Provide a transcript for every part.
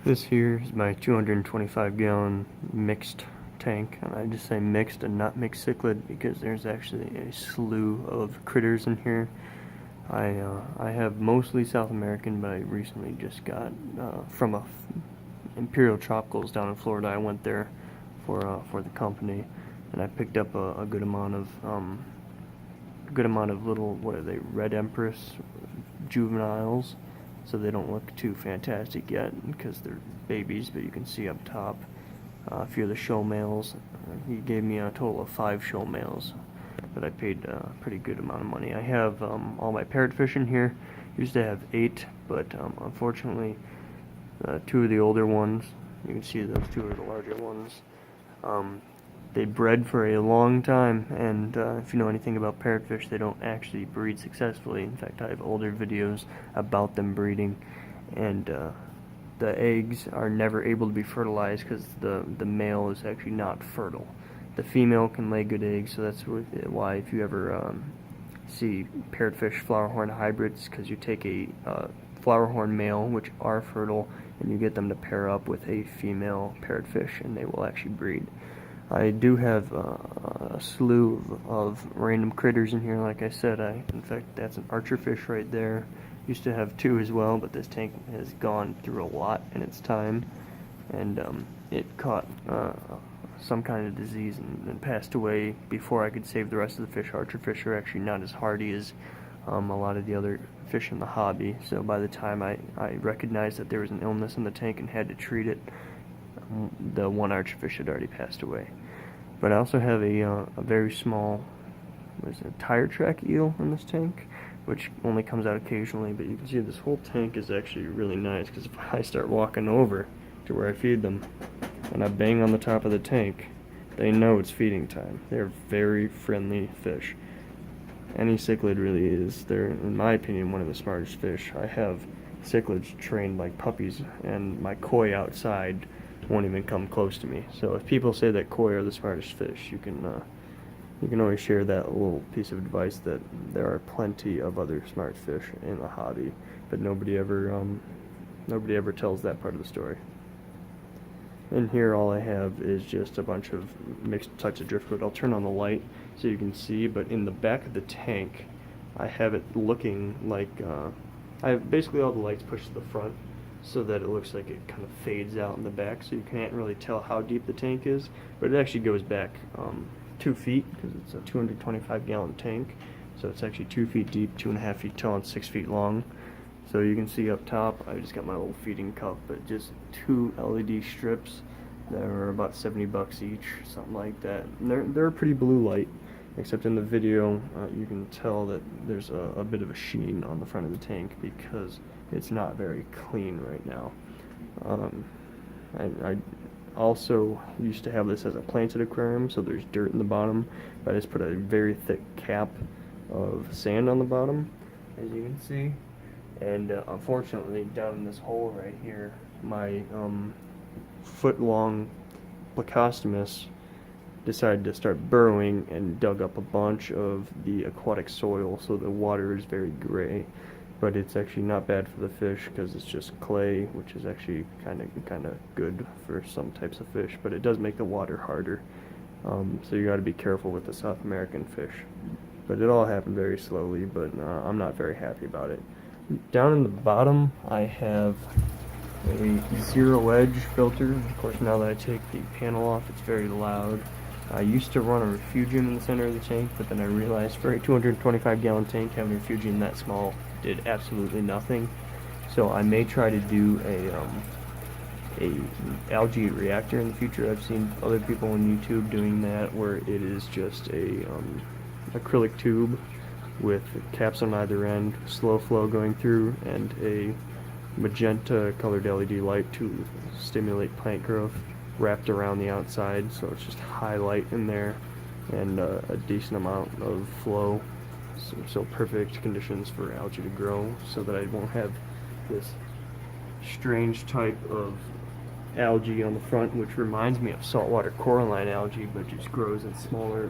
This here is my 225 gallon mixed tank, and I just say mixed and not mixed cichlid because there's actually a slew of critters in here. I have mostly South American, but I recently just got from Imperial Tropicals down in Florida. I went there for the company, and I picked up a good amount of little, what are they, Red Empress juveniles, so they don't look too fantastic yet because they're babies, but you can see up top a few of the show males. He gave me a total of 5 show males, but I paid a pretty good amount of money. I have all my parrotfish in here. Used to have 8, but unfortunately 2 of the older ones, you can see those 2 are the larger ones, they bred for a long time, and if you know anything about parrotfish, they don't actually breed successfully. In fact, I have older videos about them breeding, and the eggs are never able to be fertilized because the male is actually not fertile. The female can lay good eggs, so that's why if you ever see parrotfish flowerhorn hybrids, because you take a flowerhorn male, which are fertile, and you get them to pair up with a female parrotfish, and they will actually breed. I do have a slew of random critters in here, like I said. In fact, that's an archerfish right there. Used to have 2 as well, but this tank has gone through a lot in its time, and it caught some kind of disease and passed away before I could save the rest of the fish. Archerfish are actually not as hardy as a lot of the other fish in the hobby, so by the time I recognized that there was an illness in the tank and had to treat it, the one archerfish had already passed away. But I also have a very small, tire track eel in this tank, which only comes out occasionally, but you can see this whole tank is actually really nice, because if I start walking over to where I feed them and I bang on the top of the tank, they know it's feeding time. They're very friendly fish. Any cichlid really is. They're, in my opinion, one of the smartest fish. I have cichlids trained like puppies, and my koi outside won't even come close to me. So if people say that koi are the smartest fish, you can always share that little piece of advice that there are plenty of other smart fish in the hobby, but nobody ever tells that part of the story. And here all I have is just a bunch of mixed types of driftwood. I'll turn on the light so you can see, but in the back of the tank I have it looking like I have basically all the lights pushed to the front, so that it looks like it kind of fades out in the back, so you can't really tell how deep the tank is, but it actually goes back 2 feet, because it's a 225 gallon tank, so it's actually 2 feet deep, 2.5 feet tall, and 6 feet long. So you can see up top, I just got my little feeding cup, but just 2 LED strips that are about $70 each, something like that. And they're a pretty blue light, except in the video you can tell that there's a bit of a sheen on the front of the tank because it's not very clean right now. I also used to have this as a planted aquarium, so there's dirt in the bottom, but I just put a very thick cap of sand on the bottom, as you can see. And unfortunately, down in this hole right here, my foot-long Plecostomus decided to start burrowing and dug up a bunch of the aquatic soil, so the water is very gray. But it's actually not bad for the fish because it's just clay, which is actually kind of good for some types of fish, but it does make the water harder. So you got to be careful with the South American fish. But it all happened very slowly, but I'm not very happy about it. Down in the bottom, I have a zero edge filter. Of course, now that I take the panel off, it's very loud. I used to run a refugium in the center of the tank, but then I realized for a 225 gallon tank, having a refugium that small did absolutely nothing. So I may try to do a algae reactor in the future. I've seen other people on YouTube doing that, where it is just a acrylic tube with caps on either end, slow flow going through, and a magenta colored LED light to stimulate plant growth wrapped around the outside, so it's just high light in there and a decent amount of flow, so perfect conditions for algae to grow, so that I won't have this strange type of algae on the front, which reminds me of saltwater coralline algae, but just grows in smaller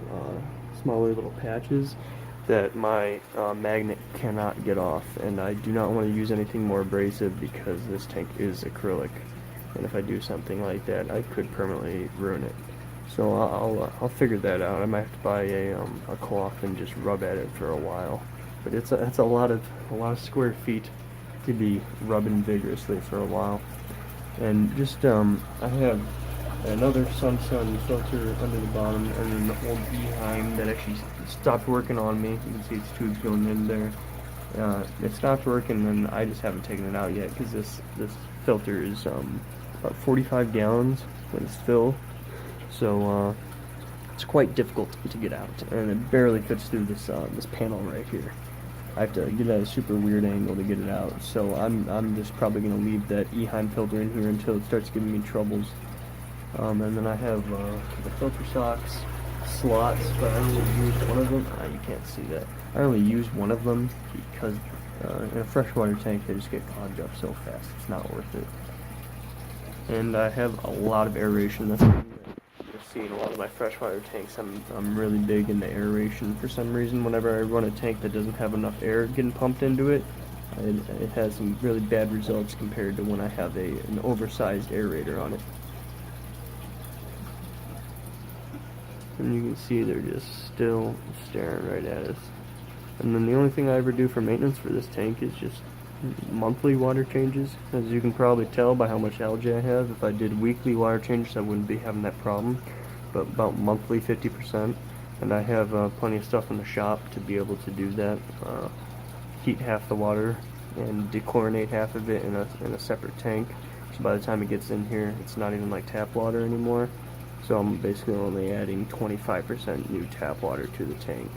little patches that my magnet cannot get off. And I do not want to use anything more abrasive because this tank is acrylic. and if I do something like that, I could permanently ruin it. So I'll figure that out. I might have to buy a cloth and just rub at it for a while. But it's a lot of square feet to be rubbing vigorously for a while. And just I have another Sun filter under the bottom, and then the old behind that actually stopped working on me. You can see its tubes going in there. It stopped working, and I just haven't taken it out yet because this filter is about 45 gallons when it's filled. So it's quite difficult to get out, and it barely fits through this panel right here. I have to get at a super weird angle to get it out. So I'm just probably gonna leave that Eheim filter in here until it starts giving me troubles. And then I have the filter socks slots, but I only use one of them. You can't see that. I only use one of them because in a freshwater tank they just get clogged up so fast. It's not worth it. And I have a lot of aeration. That's something that you'll see in a lot of my freshwater tanks. I'm really big into aeration for some reason. Whenever I run a tank that doesn't have enough air getting pumped into it, it has some really bad results compared to when I have an oversized aerator on it. And you can see they're just still staring right at us. And then the only thing I ever do for maintenance for this tank is just monthly water changes. As you can probably tell by how much algae I have, if I did weekly water changes I wouldn't be having that problem. But about monthly, 50%. And I have plenty of stuff in the shop to be able to do that. Heat half the water and dechlorinate half of it in a separate tank. So by the time it gets in here, it's not even like tap water anymore. So I'm basically only adding 25% new tap water to the tank.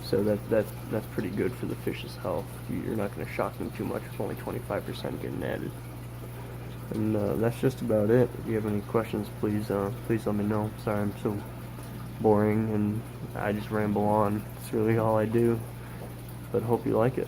So that's pretty good for the fish's health. You're not going to shock them too much with only 25% getting added. And that's just about it. If you have any questions, please let me know. Sorry I'm so boring and I just ramble on. It's really all I do. But hope you like it.